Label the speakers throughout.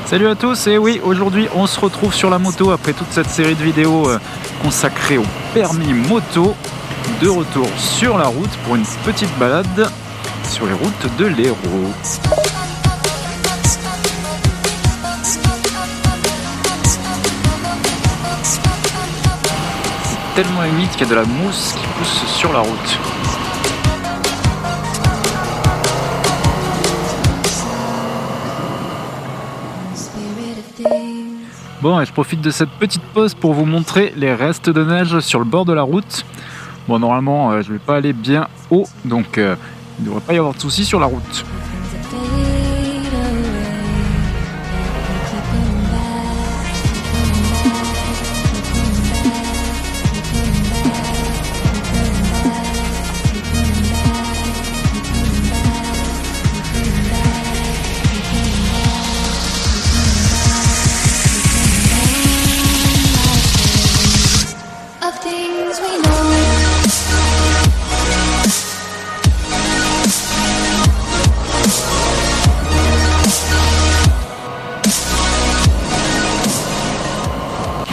Speaker 1: Salut à tous, et oui, aujourd'hui on se retrouve sur la moto après toute cette série de vidéos consacrée au permis moto. De retour sur la route pour une petite balade sur les routes de l'Hérault. C'est tellement humide qu'il y a de la mousse qui pousse sur la route. Bon, et je profite de cette petite pause pour vous montrer les restes de neige sur le bord de la route. Bon, normalement, je vais pas aller bien haut, donc il ne devrait pas y avoir de soucis sur la route.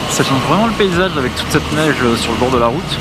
Speaker 1: Ça change vraiment le paysage avec toute cette neige sur le bord de la route.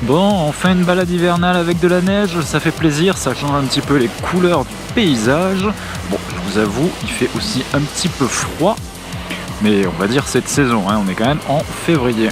Speaker 1: Bon, enfin une balade hivernale avec de la neige, ça fait plaisir, ça change un petit peu les couleurs du paysage. Bon, je vous avoue, il fait aussi un petit peu froid, mais on va dire cette saison, hein, on est quand même en février.